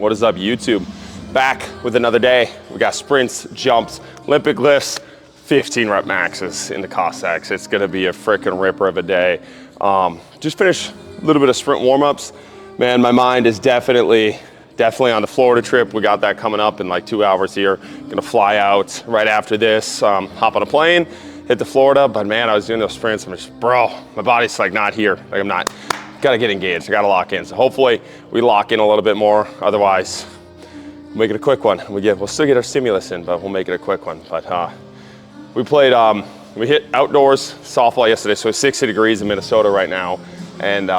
What is up, YouTube? Back with another day. We got sprints, jumps, Olympic lifts, 15 rep maxes in the Cossacks. It's gonna be a freaking ripper of a day. Just finished a little bit of sprint warm-ups. Man, my mind is definitely on the Florida trip. We got that coming up in like 2 hours here. Gonna fly out right after this, hop on a plane, hit to Florida. But man, I was doing those sprints. I'm just, bro, my body's like not here. Like I'm not. Gotta get engaged, I gotta lock in. So hopefully we lock in a little bit more. Otherwise, we'll make it a quick one. We'll still get our stimulus in, but we'll make it a quick one. But we played, we hit outdoors softball yesterday. So it's 60 degrees in Minnesota right now. And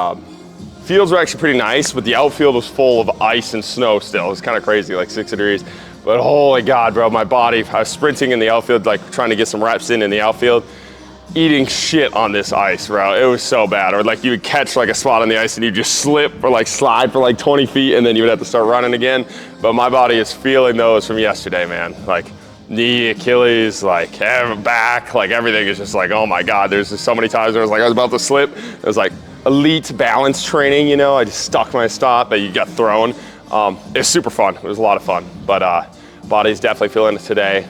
fields were actually pretty nice, but the outfield was full of ice and snow still. It was kind of crazy, like 60 degrees. But holy God, bro, my body, I was sprinting in the outfield, like trying to get some reps in the outfield. Eating shit on this ice, bro. It was so bad. Or like you would catch like a spot on the ice and you just slip or like slide for like 20 feet and then you would have to start running again. But my body is feeling those from yesterday, man. Like knee, Achilles, like back, like everything is just like, oh my God. There's just so many times where I was about to slip. It was like elite balance training, you know. I just stuck my stop, but you got thrown. It was super fun. It was a lot of fun. But body's definitely feeling it today.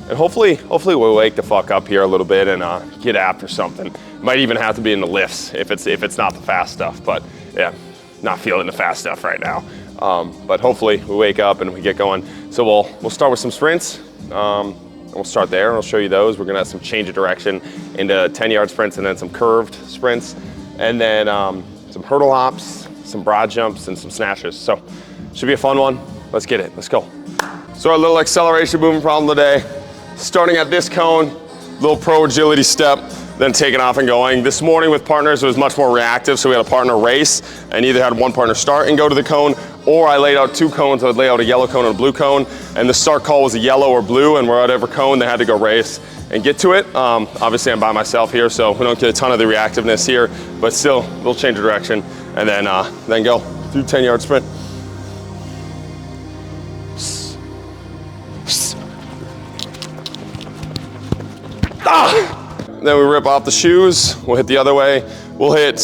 And hopefully we'll wake the fuck up here a little bit and get after something. Might even have to be in the lifts if it's not the fast stuff. But yeah, not feeling the fast stuff right now. But hopefully we wake up and we get going. So we'll start with some sprints. We'll start there and I'll show you those. We're gonna have some change of direction into 10-yard sprints and then some curved sprints. And then some hurdle hops, some broad jumps, and some snatches. So should be a fun one. Let's get it, let's go. So our little acceleration movement problem today. Starting at this cone, little pro agility step, then taking off and going. This morning with partners, it was much more reactive, so we had a partner race and either had one partner start and go to the cone, or I laid out two cones. I would lay out a yellow cone and a blue cone, and the start call was a yellow or blue, and whatever cone, they had to go race and get to it. Obviously I'm by myself here, so we don't get a ton of the reactiveness here, but still, we'll change of direction, and then go through 10-yard sprint. Then we rip off the shoes, we'll hit the other way. We'll hit,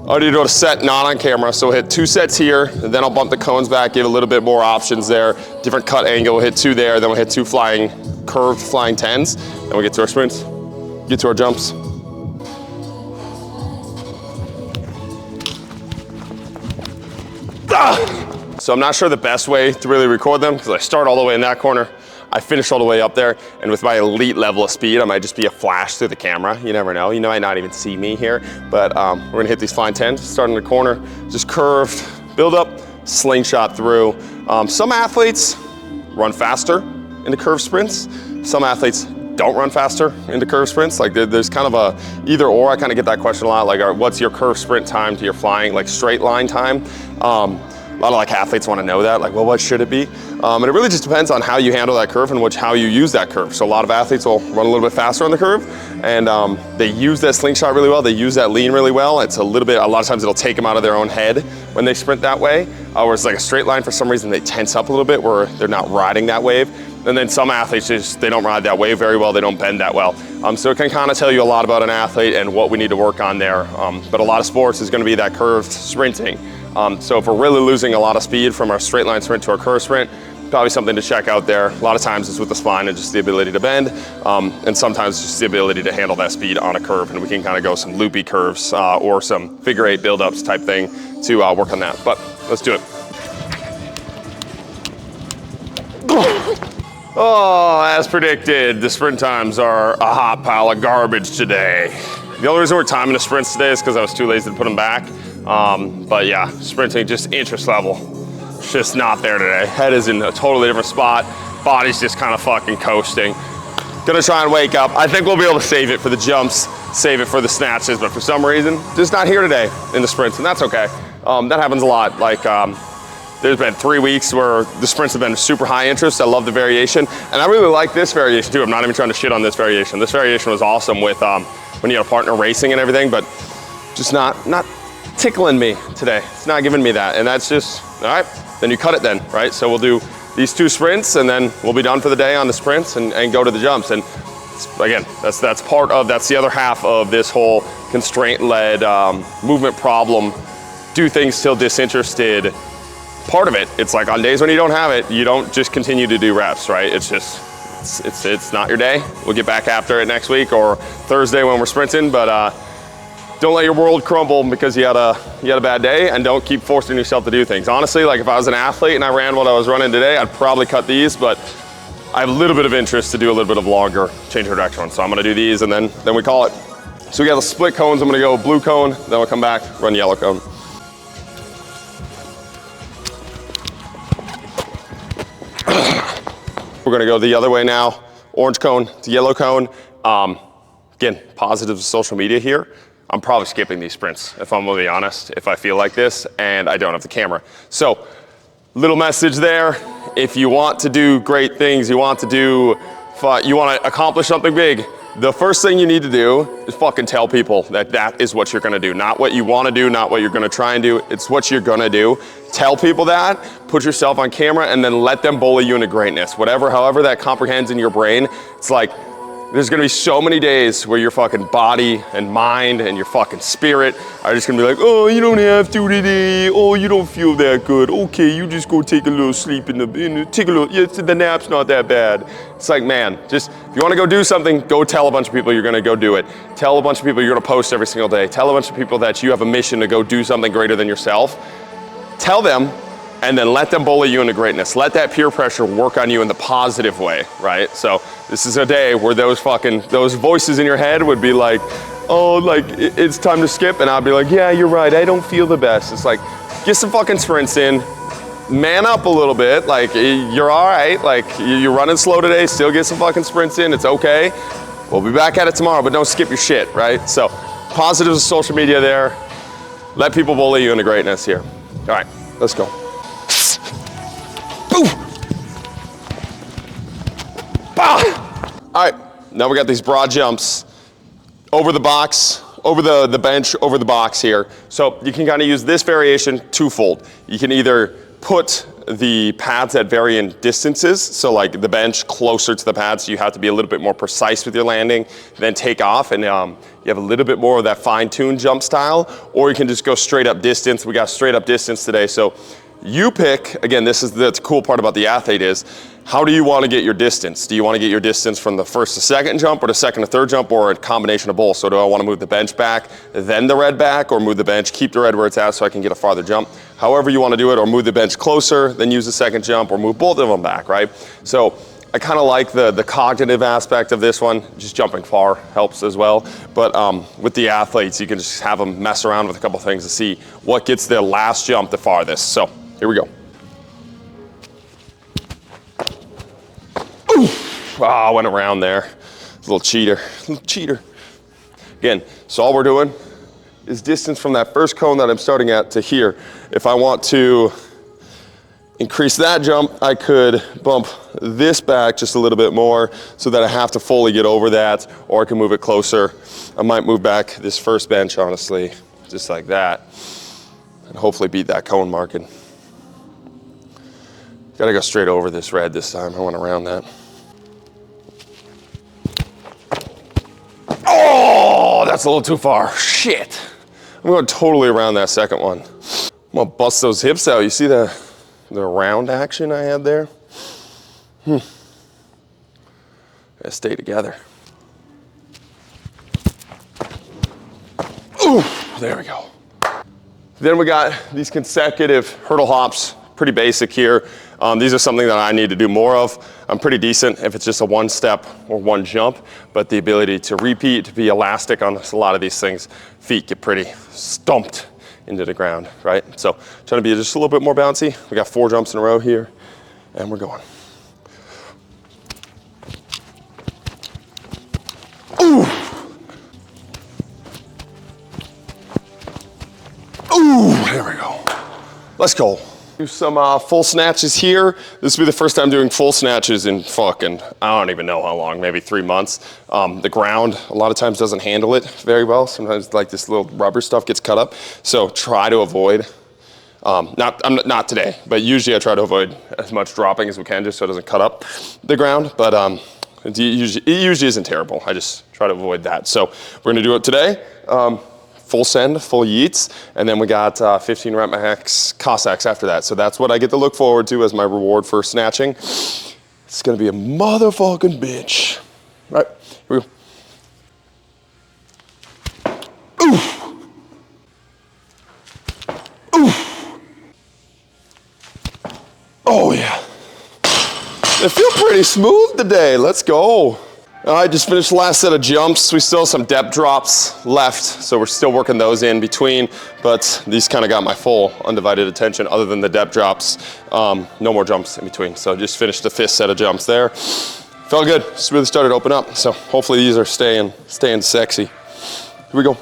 I already did a set not on camera, so we'll hit 2 sets here, and then I'll bump the cones back, give a little bit more options there. Different cut angle, we'll hit 2 there, then we'll hit 2 curved flying 10s, then we'll get to our sprints, get to our jumps. So I'm not sure the best way to really record them, because I start all the way in that corner, I finish all the way up there, and with my elite level of speed, I might just be a flash through the camera. You never know. You might not even see me here, but we're gonna hit these flying 10s, start in the corner, just curved, build up, slingshot through. Some athletes run faster into curved sprints. Some athletes don't run faster into curved sprints. Like there's kind of a either or. I kind of get that question a lot, like what's your curved sprint time to your flying, like straight line time? A lot of like athletes want to know that, like, well, what should it be? And it really just depends on how you handle that curve and how you use that curve. So a lot of athletes will run a little bit faster on the curve, and they use that slingshot really well. They use that lean really well. It's a lot of times it'll take them out of their own head when they sprint that way. Whereas like a straight line, for some reason, they tense up a little bit where they're not riding that wave. And then some athletes they don't ride that wave very well. They don't bend that well. So it can kind of tell you a lot about an athlete and what we need to work on there. But a lot of sports is going to be that curved sprinting. So if we're really losing a lot of speed from our straight line sprint to our curve sprint, probably something to check out there. A lot of times it's with the spine and just the ability to bend, and sometimes just the ability to handle that speed on a curve, and we can kind of go some loopy curves or some figure 8 buildups type thing to work on that. But let's do it. Oh, as predicted, the sprint times are a hot pile of garbage today. The only reason we're timing the sprints today is because I was too lazy to put them back. But yeah, sprinting, just interest level, it's just not there today. Head is in a totally different spot. Body's just kind of fucking coasting. Gonna try and wake up. I think we'll be able to save it for the jumps, save it for the snatches, but for some reason, just not here today in the sprints, and that's okay. That happens a lot. Like, there's been 3 weeks where the sprints have been super high interest. I love the variation, and I really like this variation too. I'm not even trying to shit on this variation. This variation was awesome with when you have a partner racing and everything, but just not tickling me today. It's not giving me that, and that's just, all right, then you cut it then, right? So we'll do these 2 sprints, and then we'll be done for the day on the sprints and go to the jumps. And again, that's the other half of this whole constraint-led movement problem. Do things till disinterested part of it. It's like on days when you don't have it, you don't just continue to do reps, right? It's just, it's not your day. We'll get back after it next week or Thursday when we're sprinting, but don't let your world crumble because you had a bad day, and don't keep forcing yourself to do things. Honestly, like if I was an athlete and I ran what I was running today, I'd probably cut these, but I have a little bit of interest to do a little bit of longer change of direction ones. So I'm gonna do these and then we call it. So we got the split cones. I'm gonna go blue cone, then we'll come back, run yellow cone. We're gonna go the other way now. Orange cone to yellow cone. Again, positive social media here. I'm probably skipping these sprints, if I'm gonna be honest, if I feel like this and I don't have the camera. So, little message there. If you want to do great things, you want to accomplish something big, the first thing you need to do is fucking tell people that that is what you're gonna do. Not what you wanna do, not what you're gonna try and do, it's what you're gonna do. Tell people that, put yourself on camera, and then let them bully you into greatness. However that comprehends in your brain, it's like, there's gonna be so many days where your fucking body and mind and your fucking spirit are just gonna be like, oh, you don't have to today. Oh, you don't feel that good. Okay, you just go take a little sleep the nap's not that bad. It's like, man, just, if you wanna go do something, go tell a bunch of people you're gonna go do it. Tell a bunch of people you're gonna post every single day. Tell a bunch of people that you have a mission to go do something greater than yourself. Tell them, and then let them bully you into greatness. Let that peer pressure work on you in the positive way, right? So this is a day where those voices in your head would be like, oh, like it's time to skip. And I'd be like, yeah, you're right, I don't feel the best. It's like, get some fucking sprints in, man up a little bit. Like you're all right, like you're running slow today, still get some fucking sprints in, it's okay. We'll be back at it tomorrow, but don't skip your shit, right? So positives of social media there. Let people bully you into greatness here. All right, let's go. All right, now we got these broad jumps over the box, over the bench, over the box here. So you can kind of use this variation twofold. You can either put the pads at varying distances, so like the bench closer to the pads, so you have to be a little bit more precise with your landing, then take off, and you have a little bit more of that fine-tuned jump style, or you can just go straight up distance. We got straight up distance today, so you pick, again, this is the cool part about the athlete is, how do you want to get your distance? Do you want to get your distance from the first to second jump, or the second to third jump, or a combination of both? So do I want to move the bench back, then the red back, or move the bench, keep the red where it's at so I can get a farther jump? However you want to do it, or move the bench closer, then use the second jump, or move both of them back, right? So I kind of like the cognitive aspect of this one. Just jumping far helps as well. But with the athletes, you can just have them mess around with a couple things to see what gets their last jump the farthest. So here we go. Ooh, I went around there. A little cheater. Again, so all we're doing is distance from that first cone that I'm starting at to here. If I want to increase that jump, I could bump this back just a little bit more so that I have to fully get over that, or I can move it closer. I might move back this first bench, honestly, just like that, and hopefully beat that cone marking. Gotta go straight over this red this time. I went around that. Oh, that's a little too far. Shit. I'm going totally around that second one. I'm gonna bust those hips out. You see the round action I had there? Gotta stay together. Ooh, there we go. Then we got these consecutive hurdle hops. Pretty basic here. These are something that I need to do more of. I'm pretty decent if it's just a one step or one jump, but the ability to repeat, to be elastic on a lot of these things, feet get pretty stumped into the ground, right? So trying to be just a little bit more bouncy. We got 4 jumps in a row here, and we're going. Ooh! Ooh, there we go. Let's go. Do some full snatches here. This will be the first time doing full snatches in fucking, I don't even know how long, maybe 3 months. The ground a lot of times doesn't handle it very well. Sometimes like this little rubber stuff gets cut up. So try to avoid, not today, but usually I try to avoid as much dropping as we can just so it doesn't cut up the ground. But it usually isn't terrible. I just try to avoid that. So we're gonna do it today. full send, full yeets, and then we got 15 rep max Cossacks after that. So that's what I get to look forward to as my reward for snatching. It's gonna be a motherfucking bitch. All right, here we go. Oof. Oof. Oh yeah. They feel pretty smooth today. Let's go. I just finished the last set of jumps. We still have some depth drops left, so we're still working those in between, but these kind of got my full undivided attention other than the depth drops. No more jumps in between, so just finished the 5th set of jumps there. Felt good, just really started to open up, so hopefully these are staying sexy. Here we go.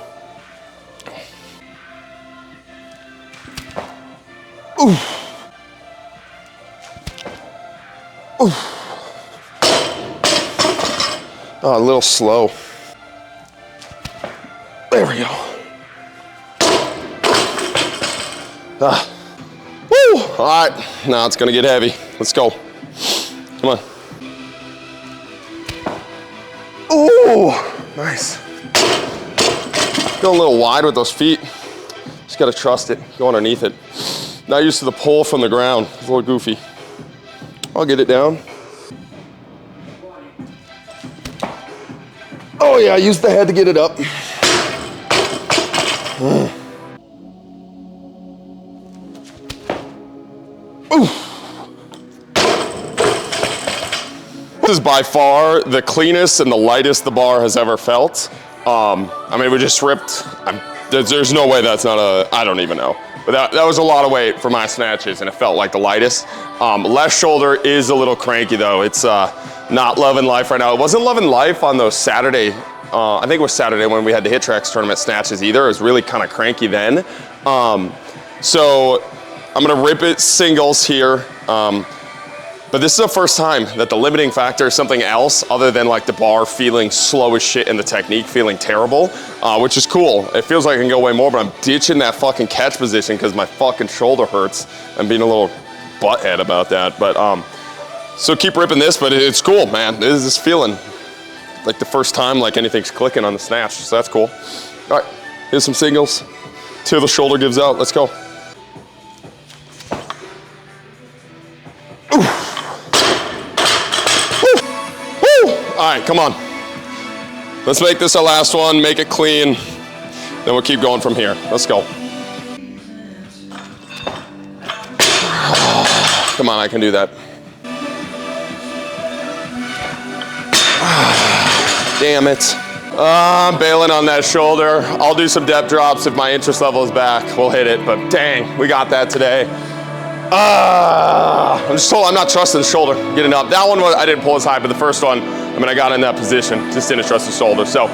Ooh. Ooh. Oh, a little slow. There we go. Woo! All right, now it's gonna get heavy. Let's go. Come on. Ooh, nice. Going a little wide with those feet. Just gotta trust it, go underneath it. Not used to the pull from the ground. It's a little goofy. I'll get it down. Oh yeah, use the head to get it up. This is by far the cleanest and the lightest the bar has ever felt. I mean, we just ripped, there's no way that's not I don't even know. But that was a lot of weight for my snatches and it felt like the lightest. Left shoulder is a little cranky though. It's not loving life right now. It wasn't loving life on those Saturday, I think it was Saturday when we had the Hit Tracks tournament snatches either. It was really kind of cranky then. So I'm gonna rip it singles here. But this is the first time that the limiting factor is something else other than like the bar feeling slow as shit and the technique feeling terrible, which is cool. It feels like I can go way more, but I'm ditching that fucking catch position because my fucking shoulder hurts. I'm being a little butthead about that. But so keep ripping this, but it's cool, man. This is feeling like the first time like anything's clicking on the snatch, so that's cool. All right, here's some singles till the shoulder gives out. Let's go. All right, come on. Let's make this our last one, make it clean, then we'll keep going from here. Let's go. Come on, I can do that. Damn it. I'm bailing on that shoulder. I'll do some depth drops if my interest level is back. We'll hit it, but dang, we got that today. I'm just told I'm not trusting the shoulder getting up. That one, I didn't pull as high, but the first one, I mean, I got in that position, just didn't trust the shoulder. So,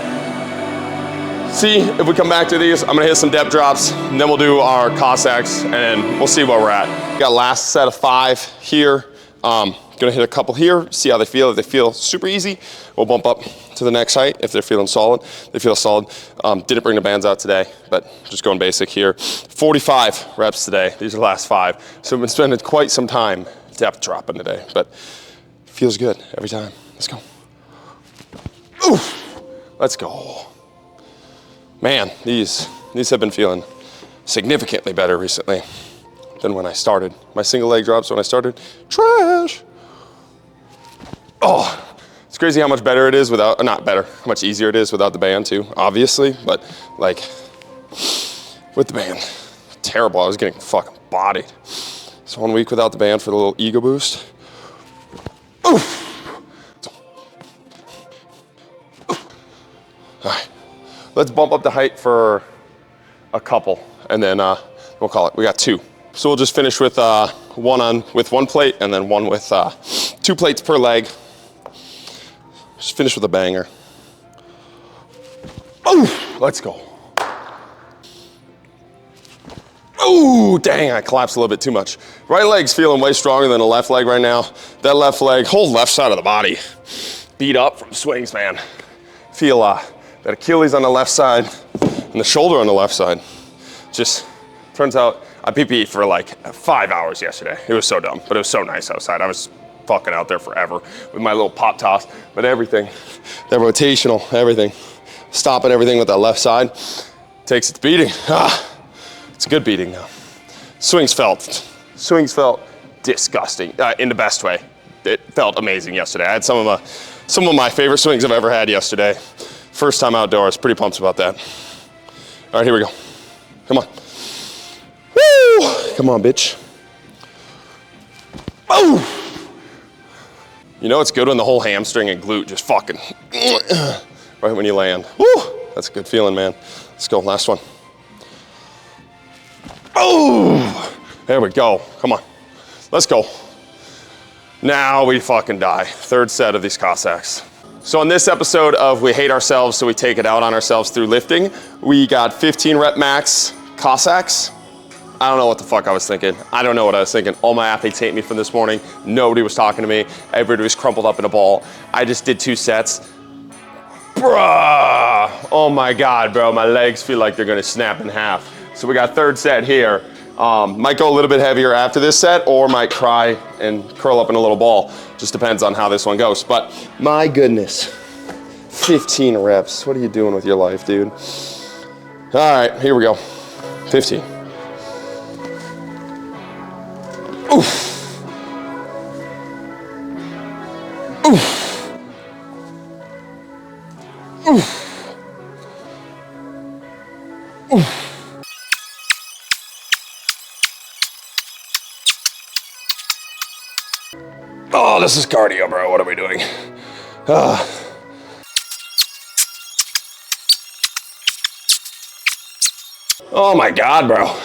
see if we come back to these. I'm gonna hit some depth drops, and then we'll do our Cossacks, and we'll see where we're at. Got last set of 5 here. Gonna hit a couple here, see how they feel. If they feel super easy, we'll bump up to the next height. If they're feeling solid, they feel solid. Didn't bring the bands out today, but just going basic here. 45 reps today. These are the last 5. So we've been spending quite some time depth dropping today, but feels good every time. Let's go. Oof. Let's go. Man, these have been feeling significantly better recently than when I started. My single leg drops when I started, trash. Oh, it's crazy how much better it is without, not better, how much easier it is without the band too, obviously, but like with the band, terrible. I was getting fucking bodied. So 1 week without the band for the little ego boost. Oof. All right, let's bump up the height for a couple and then we'll call it, we got 2. So we'll just finish with one plate and then one with 2 plates per leg. Just finish with a banger. Oh, let's go. Oh, dang, I collapsed a little bit too much. Right leg's feeling way stronger than the left leg right now. That left leg, whole left side of the body, beat up from swings, man. Feel that Achilles on the left side and the shoulder on the left side. Just turns out I PP'd for like 5 hours yesterday. It was so dumb, but it was so nice outside. I was fucking out there forever with my little pop toss, but everything, that rotational, everything, stopping everything with that left side. Takes its beating. It's a good beating though. Swings felt disgusting in the best way. It felt amazing yesterday. I had some of my favorite swings I've ever had yesterday. First time outdoors, pretty pumped about that. All right, here we go. Come on. Woo! Come on, bitch. Oh! You know it's good when the whole hamstring and glute just fucking right when you land. Woo! That's a good feeling, man. Let's go, last one. Oh! There we go. Come on. Let's go. Now we fucking die. Third set of these Cossacks. So in this episode of We Hate Ourselves, so we take it out on ourselves through lifting, we got 15 rep max Cossacks. I don't know what the fuck I was thinking. I don't know what I was thinking. All my athletes hate me from this morning. Nobody was talking to me. Everybody was crumpled up in a ball. I just did 2 sets. Bruh. Oh my God, bro. My legs feel like they're gonna snap in half. So we got third set here. Might go a little bit heavier after this set or might cry and curl up in a little ball. Just depends on how this one goes. But my goodness, 15 reps. What are you doing with your life, dude? All right, here we go. 15. Oof. Oof. Oof. Oof. Oh, this is cardio, bro. What are we doing? Oh my God, bro.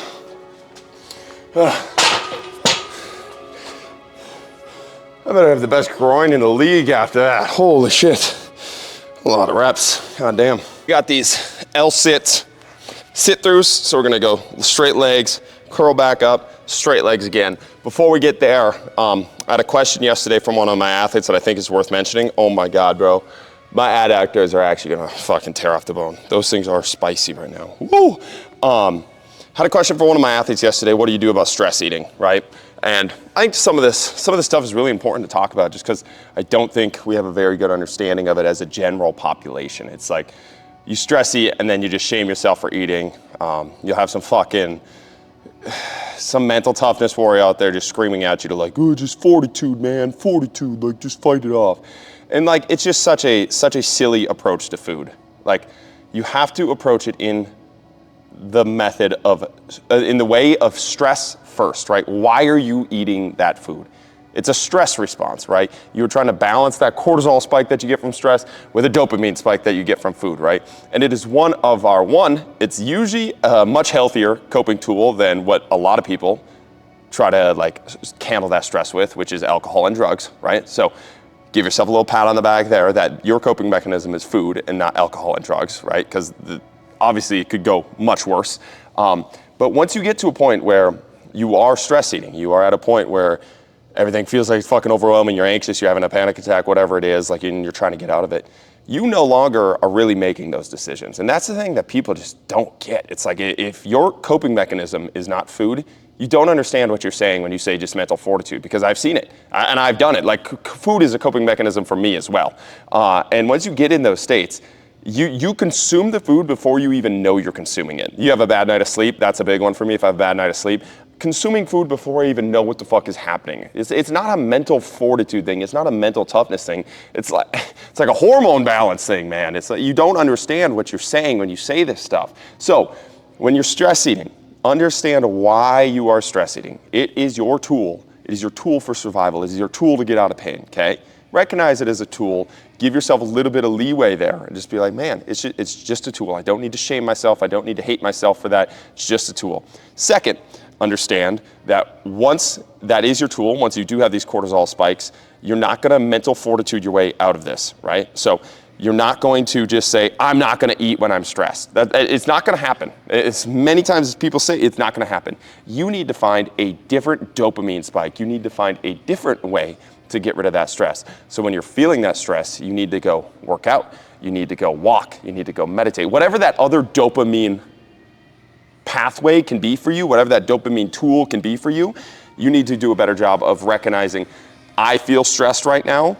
I better have the best groin in the league after that. Holy shit. A lot of reps. God damn. Got these L-sit sit-throughs. So we're gonna go straight legs, curl back up, straight legs again. Before we get there, I had a question yesterday from one of my athletes that I think is worth mentioning. Oh my God, bro. My adductors are actually gonna fucking tear off the bone. Those things are spicy right now. Woo! Had a question for one of my athletes yesterday. What do you do about stress eating, right? And I think some of this stuff is really important to talk about just because I don't think we have a very good understanding of it as a general population. It's like you stress eat and then you just shame yourself for eating. You'll have some mental toughness warrior out there just screaming at you to like, oh, just fortitude, man, fortitude, like just fight it off. And like, it's just such a silly approach to food. Like you have to approach it in the method of, in the way of stress first, right? Why are you eating that food? It's a stress response, right? You're trying to balance that cortisol spike that you get from stress with a dopamine spike that you get from food, right? And it is it's usually a much healthier coping tool than what a lot of people try to like handle that stress with, which is alcohol and drugs, right? So give yourself a little pat on the back there that your coping mechanism is food and not alcohol and drugs, right? Because obviously it could go much worse. But once you get to a point where you are stress eating, you are at a point where everything feels like fucking overwhelming, you're anxious, you're having a panic attack, whatever it is, like you're trying to get out of it, you no longer are really making those decisions. And that's the thing that people just don't get. It's like if your coping mechanism is not food, you don't understand what you're saying when you say just mental fortitude, because I've seen it and I've done it. Like food is a coping mechanism for me as well. And once you get in those states, you consume the food before you even know you're consuming it. You have a bad night of sleep, that's a big one for me if I have a bad night of sleep. Consuming food before I even know what the fuck is happening. It's not a mental fortitude thing, it's not a mental toughness thing. It's like a hormone balance thing, man. It's like you don't understand what you're saying when you say this stuff. So when you're stress eating, understand why you are stress eating. It is your tool. It is your tool for survival. It is your tool to get out of pain, okay? Recognize it as a tool. Give yourself a little bit of leeway there and just be like, man, it's just a tool. I don't need to shame myself. I don't need to hate myself for that. It's just a tool. Second, understand that once that is your tool, once you do have these cortisol spikes, you're not gonna mental fortitude your way out of this, right? So you're not going to just say, I'm not gonna eat when I'm stressed. It's not gonna happen. As many times as people say, it's not gonna happen. You need to find a different dopamine spike. You need to find a different way to get rid of that stress. So when you're feeling that stress, you need to go work out, you need to go walk, you need to go meditate. Whatever that other dopamine pathway can be for you, whatever that dopamine tool can be for you, you need to do a better job of recognizing, I feel stressed right now,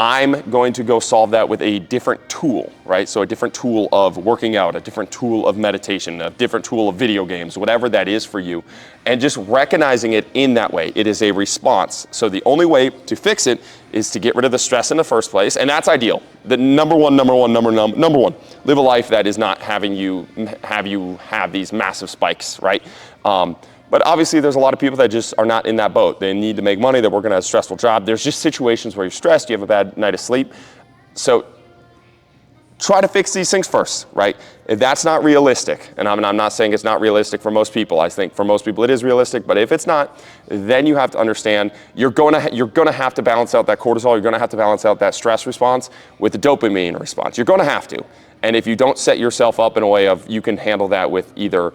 I'm going to go solve that with a different tool, right? So a different tool of working out, a different tool of meditation, a different tool of video games, whatever that is for you, and just recognizing it in that way. It is a response. So the only way to fix it is to get rid of the stress in the first place, and that's ideal. The number one, live a life that is not having you have these massive spikes, right? But obviously there's a lot of people that just are not in that boat. They need to make money, they're working at a stressful job. There's just situations where you're stressed, you have a bad night of sleep. So try to fix these things first, right? If that's not realistic, and I'm not saying it's not realistic for most people, I think for most people it is realistic, but if it's not, then you have to understand you're gonna have to balance out that cortisol, you're gonna have to balance out that stress response with the dopamine response. You're gonna have to. And if you don't set yourself up in a way of you can handle that with either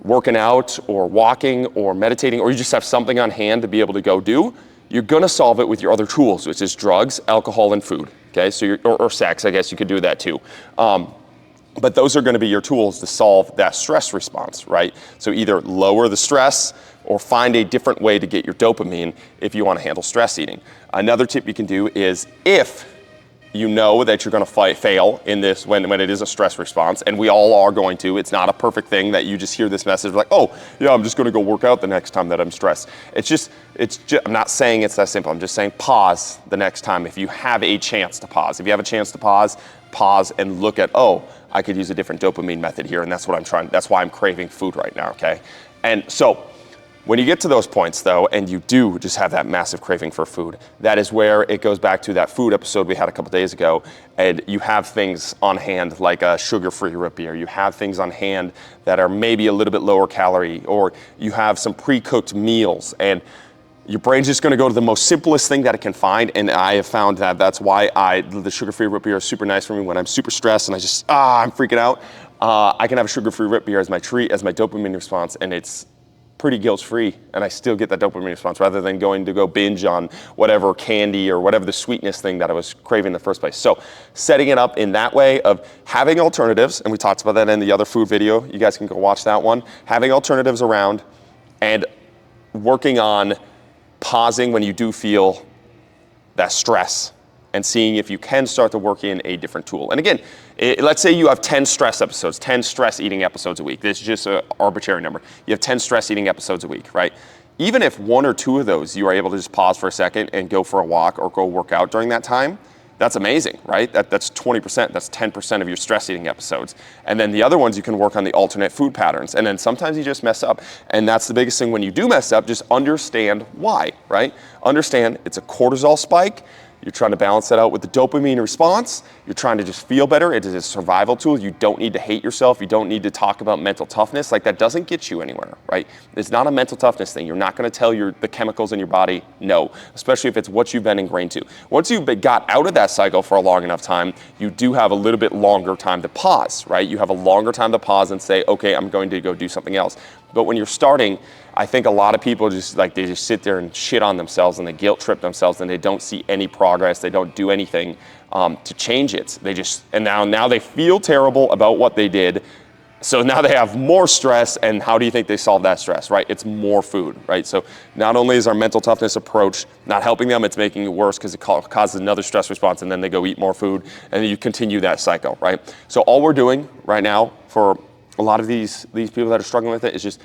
working out or walking or meditating, or you just have something on hand to be able to go do, you're gonna solve it with your other tools, which is drugs, alcohol, and food, okay? So or sex, I guess you could do that too. But those are gonna be your tools to solve that stress response, right? So either lower the stress or find a different way to get your dopamine if you wanna handle stress eating. Another tip you can do is if you know that you're gonna fail in this when it is a stress response, and we all are going to. It's not a perfect thing that you just hear this message like, oh, yeah, I'm just gonna go work out the next time that I'm stressed. It's just, I'm not saying it's that simple. I'm just saying pause the next time if you have a chance to pause. If you have a chance to pause and look at, oh, I could use a different dopamine method here, and that's why I'm craving food right now, okay? And so, when you get to those points though, and you do just have that massive craving for food, that is where it goes back to that food episode we had a couple days ago, and you have things on hand like a sugar-free root beer, you have things on hand that are maybe a little bit lower calorie, or you have some pre-cooked meals, and your brain's just gonna go to the most simplest thing that it can find, and I have found that that's why the sugar-free root beer is super nice for me when I'm super stressed and I'm freaking out. I can have a sugar-free root beer as my treat, as my dopamine response, and it's pretty guilt-free, and I still get that dopamine response rather than going to go binge on whatever candy or whatever the sweetness thing that I was craving in the first place. So setting it up in that way of having alternatives, and we talked about that in the other food video, you guys can go watch that one, having alternatives around and working on pausing when you do feel that stress and seeing if you can start to work in a different tool. And again, let's say you have 10 stress episodes, 10 stress eating episodes a week. This is just an arbitrary number. You have 10 stress eating episodes a week, right? Even if one or two of those you are able to just pause for a second and go for a walk or go work out during that time, that's amazing, right? That's 20%, that's 10% of your stress eating episodes. And then the other ones, you can work on the alternate food patterns. And then sometimes you just mess up. And that's the biggest thing when you do mess up, just understand why, right? Understand it's a cortisol spike. You're trying to balance that out with the dopamine response. You're trying to just feel better. It is a survival tool. You don't need to hate yourself. You don't need to talk about mental toughness. Like that doesn't get you anywhere, right? It's not a mental toughness thing. You're not going to tell the chemicals in your body no, especially if it's what you've been ingrained to. Once you've got out of that cycle for a long enough time, you do have a little bit longer time to pause, right? You have a longer time to pause and say, okay, I'm going to go do something else. But when you're starting, I think a lot of people they just sit there and shit on themselves and they guilt trip themselves and they don't see any progress. They don't do anything to change it. And now they feel terrible about what they did. So now they have more stress, and how do you think they solve that stress, right? It's more food, right? So not only is our mental toughness approach not helping them, it's making it worse because it causes another stress response, and then they go eat more food, and then you continue that cycle, right? So all we're doing right now for a lot of these people that are struggling with it is just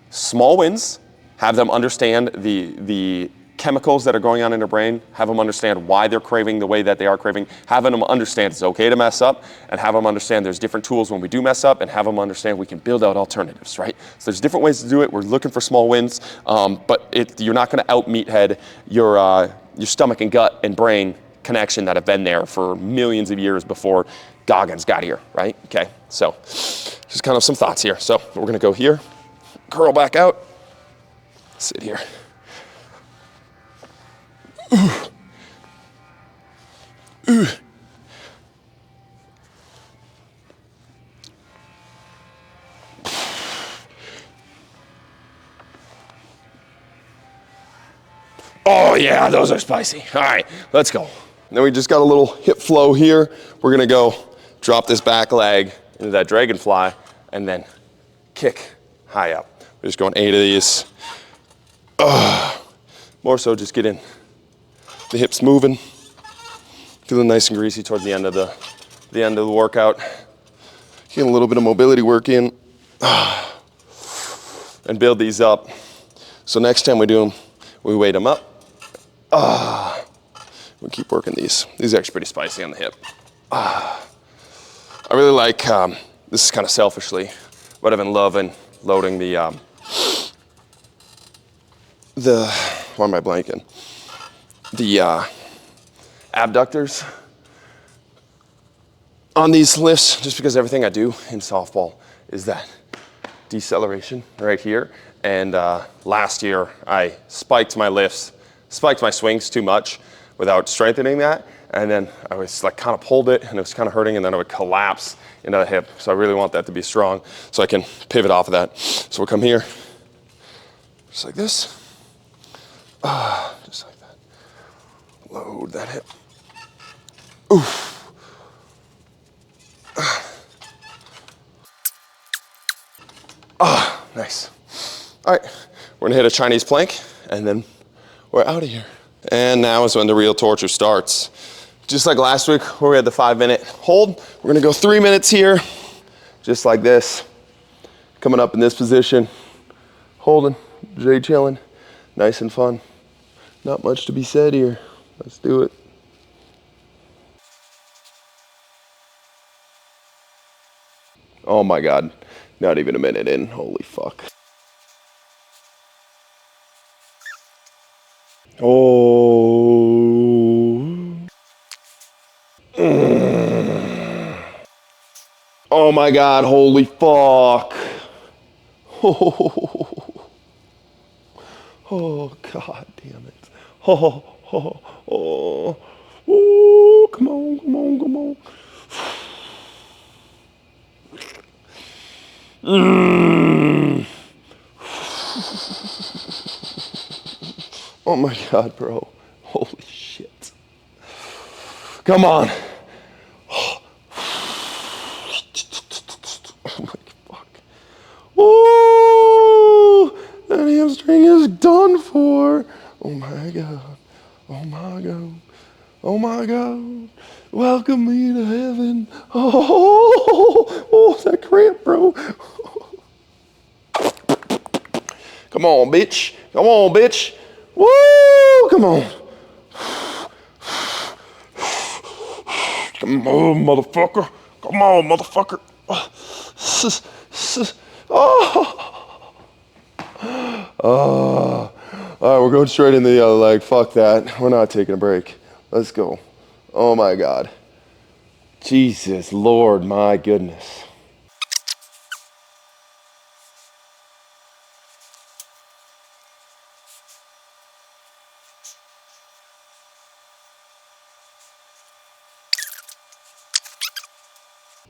small wins, have them understand the chemicals that are going on in their brain, have them understand why they're craving the way that they are craving, having them understand it's okay to mess up, and have them understand there's different tools when we do mess up, and have them understand we can build out alternatives, right? So there's different ways to do it. We're looking for small wins, but you're not gonna out meathead your stomach and gut and brain connection that have been there for millions of years before Goggins got here, right? Okay, so just kind of some thoughts here. So we're gonna go here, curl back out, sit here. Oh yeah, those are spicy. All right, let's go. Then we just got a little hip flow here. We're gonna go drop this back leg into that dragonfly and then kick high up. We're just going 8 of these. More so just getting the hips moving. Feeling nice and greasy towards the end of the workout. Getting a little bit of mobility work in. And build these up. So next time we do them, we weight them up. We'll keep working these. These are actually pretty spicy on the hip. I really like, this is kind of selfishly, but I've been loving loading the, why am I blanking? The abductors on these lifts, just because everything I do in softball is that deceleration right here. And last year I spiked my swings too much without strengthening that. And then I was like kind of pulled it and it was kind of hurting, and then I would collapse into the hip. So I really want that to be strong so I can pivot off of that. So we'll come here, just like this. Just like that. Load that hip. Oof. Nice. All right, we're gonna hit a Chinese plank and then we're out of here. And now is when the real torture starts. Just like last week where we had the 5-minute hold, we're gonna go 3 minutes here, just like this. Coming up in this position, holding, J chilling, nice and fun. Not much to be said here. Let's do it. Oh my God, not even a minute in, holy fuck. Oh. Oh my God, holy fuck. Oh, oh God damn it. Oh, oh, oh, oh, come on, come on, come on. Oh my God, bro. Holy shit. Come on. Oh my fuck. Oh, that hamstring is done for. Oh my God. Oh my God. Oh my God. Welcome me to heaven. Oh, that cramp, bro. Come on, bitch. Come on, bitch. Woo! Come on. Come on, motherfucker. Come on, motherfucker. All right, we're going straight into the other leg. Fuck that. We're not taking a break. Let's go. Oh my God. Jesus, Lord, my goodness.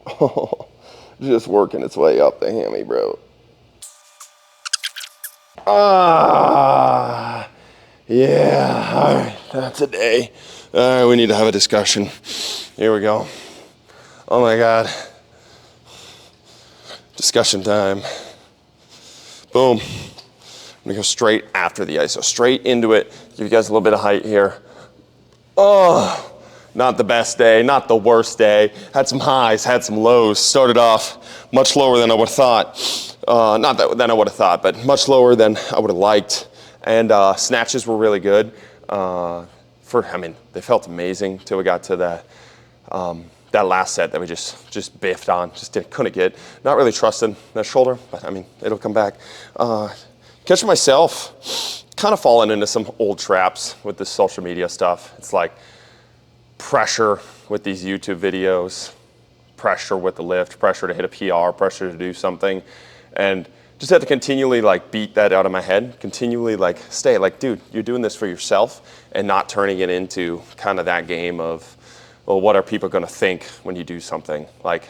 Oh, just working its way up the hammy, bro. Yeah, all right, that's a day. All right, we need to have a discussion. Here we go. Oh my God. Discussion time. Boom. I'm gonna go straight after the iso, straight into it. Give you guys a little bit of height here. Oh. Not the best day, not the worst day. Had some highs, had some lows. Started off much lower than I would have thought. Not that than I would have thought, but much lower than I would have liked. And snatches were really good. They felt amazing till we got to that last set that we just biffed on. Couldn't get. Not really trusting that shoulder, but I mean, it'll come back. Catching myself kind of falling into some old traps with this social media stuff. It's like, pressure with these YouTube videos, pressure with the lift, pressure to hit a PR, pressure to do something, and just have to continually like beat that out of my head, continually like stay like, dude, you're doing this for yourself and not turning it into kind of that game of, well, what are people gonna think when you do something? Like,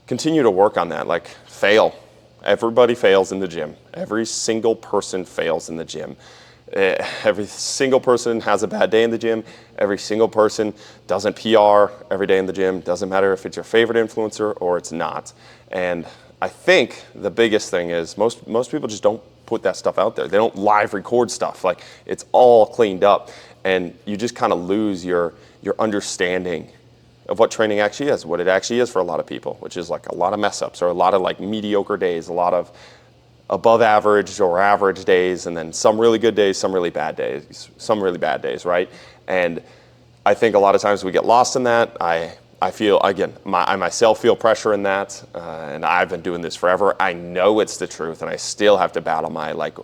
continue to work on that, like fail. Everybody fails in the gym. Every single person fails in the gym. Every single person has a bad day in the gym. Every single person doesn't PR every day in the gym. Doesn't matter if it's your favorite influencer or it's not. And I think the biggest thing is most people just don't put that stuff out there. They don't live record stuff. Like, it's all cleaned up, and you just kind of lose your understanding of what training actually is, what it actually is for a lot of people, which is like a lot of mess ups or a lot of like mediocre days, a lot of above average or average days, and then some really good days, some really bad days, right? And I think a lot of times we get lost in that. I feel, again, I myself feel pressure in that, and I've been doing this forever. I know it's the truth, and I still have to battle my like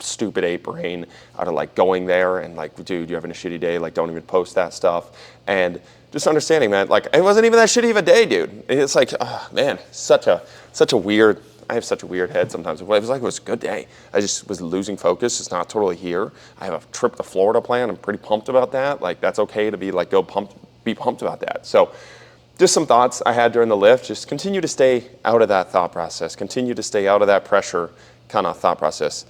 stupid ape brain out of like going there and like, dude, you're having a shitty day, like don't even post that stuff. And just understanding, man, like it wasn't even that shitty of a day, dude. It's like, oh, man, such a weird, I have such a weird head sometimes. It was like, it was a good day. I just was losing focus. It's not totally here. I have a trip to Florida planned. I'm pretty pumped about that. Like, that's okay to be like, be pumped about that. So just some thoughts I had during the lift. Just continue to stay out of that thought process. Continue to stay out of that pressure kind of thought process.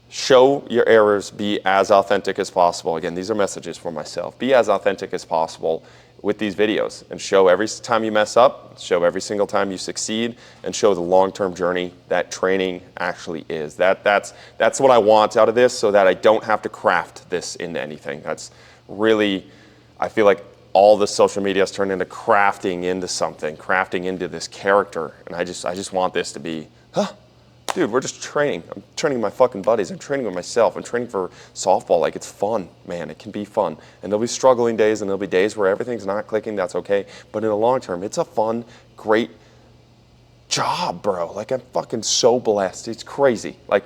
Show your errors, be as authentic as possible. Again, these are messages for myself. Be as authentic as possible with these videos, and show every time you mess up, show every single time you succeed, and show the long-term journey that training actually is. That's what I want out of this, so that I don't have to craft this into anything. That's really, I feel like all the social media has turned into crafting into something, crafting into this character, and I just want this to be, dude, we're just training. I'm training with my fucking buddies. I'm training with myself. I'm training for softball. Like, it's fun, man. It can be fun. And there'll be struggling days, and there'll be days where everything's not clicking. That's okay. But in the long term, it's a fun, great job, bro. Like, I'm fucking so blessed. It's crazy. Like,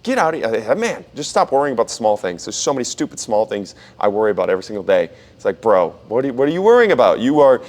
get out of here. Man, just stop worrying about the small things. There's so many stupid small things I worry about every single day. It's like, bro, what are you worrying about? You are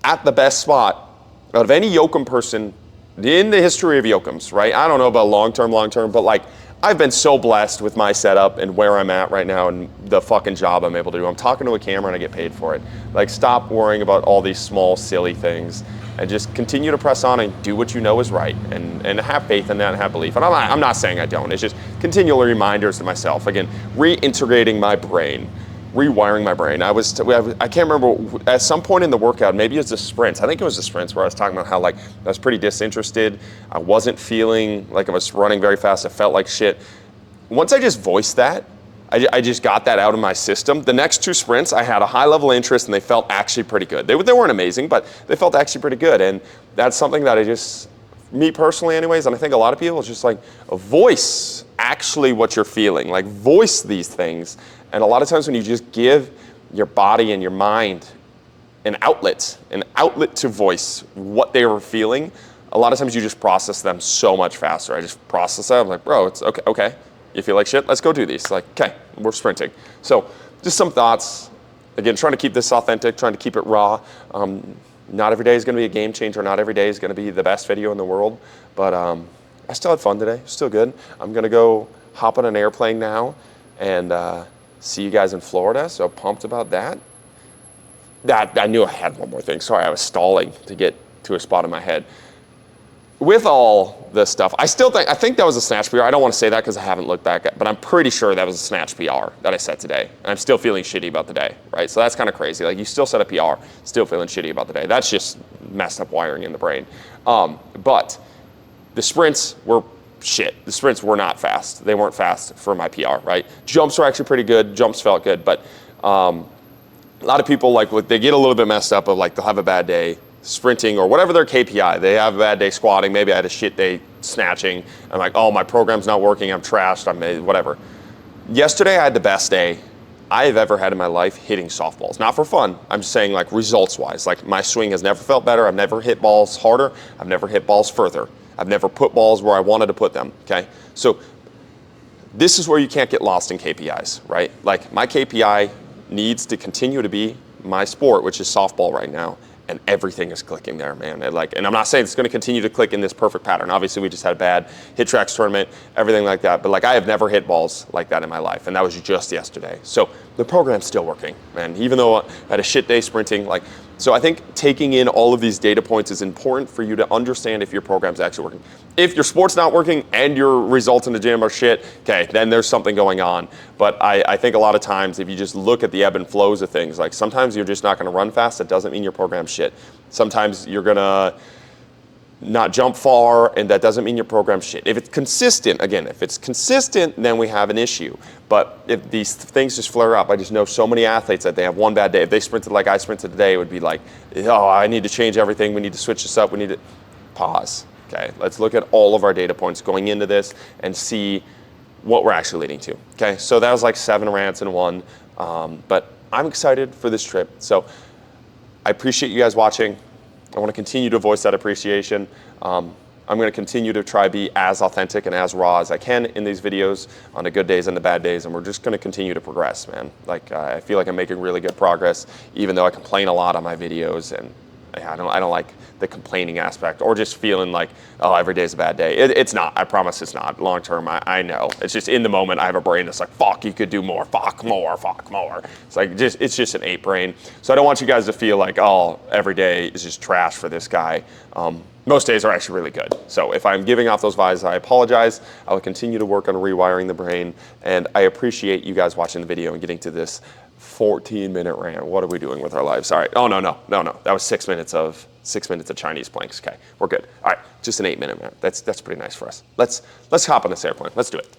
at the best spot out of any Yoakum person in the history of Yoakums, right? I don't know about long-term, but like, I've been so blessed with my setup and where I'm at right now and the fucking job I'm able to do. I'm talking to a camera and I get paid for it. Like, stop worrying about all these small, silly things and just continue to press on and do what you know is right, and have faith in that and have belief. And I'm not saying I don't. It's just continual reminders to myself. Again, reintegrating my brain, rewiring my brain. I can't remember, at some point in the workout, maybe it's the sprints. I think it was the sprints where I was talking about how like I was pretty disinterested. I wasn't feeling like I was running very fast. I felt like shit. Once I just voiced that, I just got that out of my system. The next two sprints, I had a high level of interest and they felt actually pretty good. They weren't amazing, but they felt actually pretty good. And that's something that me personally anyways, and I think a lot of people, it's just like voice actually what you're feeling. Like, voice these things. And a lot of times when you just give your body and your mind an outlet to voice what they were feeling, a lot of times you just process them so much faster. I just process that. I'm like, bro, it's okay. You feel like shit? Let's go do these. Like, okay, we're sprinting. So just some thoughts. Again, trying to keep this authentic, trying to keep it raw. Not every day is going to be a game changer. Not every day is going to be the best video in the world. But I still had fun today. Still good. I'm going to go hop on an airplane now and see you guys in Florida. So pumped about that. I knew I had one more thing. Sorry, I was stalling to get to a spot in my head. With all this stuff, I think that was a snatch PR. I don't want to say that because I haven't looked back at, but I'm pretty sure that was a snatch PR that I set today. And I'm still feeling shitty about the day, right? So that's kind of crazy. Like, you still set a PR, still feeling shitty about the day. That's just messed up wiring in the brain. But the sprints were shit. The sprints were not fast. They weren't fast for my PR, right? Jumps were actually pretty good. Jumps felt good, but a lot of people, like, they get a little bit messed up of like, they'll have a bad day sprinting or whatever their KPI. They have a bad day squatting. Maybe I had a shit day snatching. I'm like, oh, my program's not working. I'm trashed. I'm whatever. Yesterday, I had the best day I have ever had in my life hitting softballs. Not for fun. I'm just saying, like, results-wise. Like, my swing has never felt better. I've never hit balls harder. I've never hit balls further. I've never put balls where I wanted to put them, okay? So this is where you can't get lost in KPIs, right? Like, my KPI needs to continue to be my sport, which is softball right now. And everything is clicking there, man. And I'm not saying it's going to continue to click in this perfect pattern. Obviously, we just had a bad hit tracks tournament, everything like that. But like, I have never hit balls like that in my life, and that was just yesterday. So the program's still working, man. Even though I had a shit day sprinting, like, so I think taking in all of these data points is important for you to understand if your program's actually working. If your sport's not working and your results in the gym are shit, okay, then there's something going on. But I think a lot of times, if you just look at the ebb and flows of things, like, sometimes you're just not going to run fast. That doesn't mean your program's shit. Sometimes you're going to not jump far, and that doesn't mean your program's shit. If it's consistent, again, if it's consistent, then we have an issue. But if these things just flare up, I just know so many athletes that they have one bad day. If they sprinted like I sprinted today, it would be like, oh, I need to change everything. We need to switch this up. We need to pause. Okay, let's look at all of our data points going into this and see what we're actually leading to. Okay, so that was like 7 rants in one, but I'm excited for this trip. So I appreciate you guys watching. I want to continue to voice that appreciation. I'm going to continue to try to be as authentic and as raw as I can in these videos on the good days and the bad days, and we're just going to continue to progress, man. Like I feel like I'm making really good progress, even though I complain a lot on my videos, and I don't like the complaining aspect or just feeling like, oh, every day's a bad day. It's not. I promise it's not. Long term, I know. It's just in the moment, I have a brain that's like, fuck, you could do more, fuck more, fuck more. It's like, it's just an ape brain. So I don't want you guys to feel like, oh, every day is just trash for this guy. Most days are actually really good. So if I'm giving off those vibes, I apologize. I will continue to work on rewiring the brain. And I appreciate you guys watching the video and getting to this 14-minute rant. What are we doing with our lives? All right. Oh, no. That was 6 minutes of Chinese planks. Okay, we're good. All right, just an 8-minute rant. That's pretty nice for us. Let's hop on this airplane. Let's do it.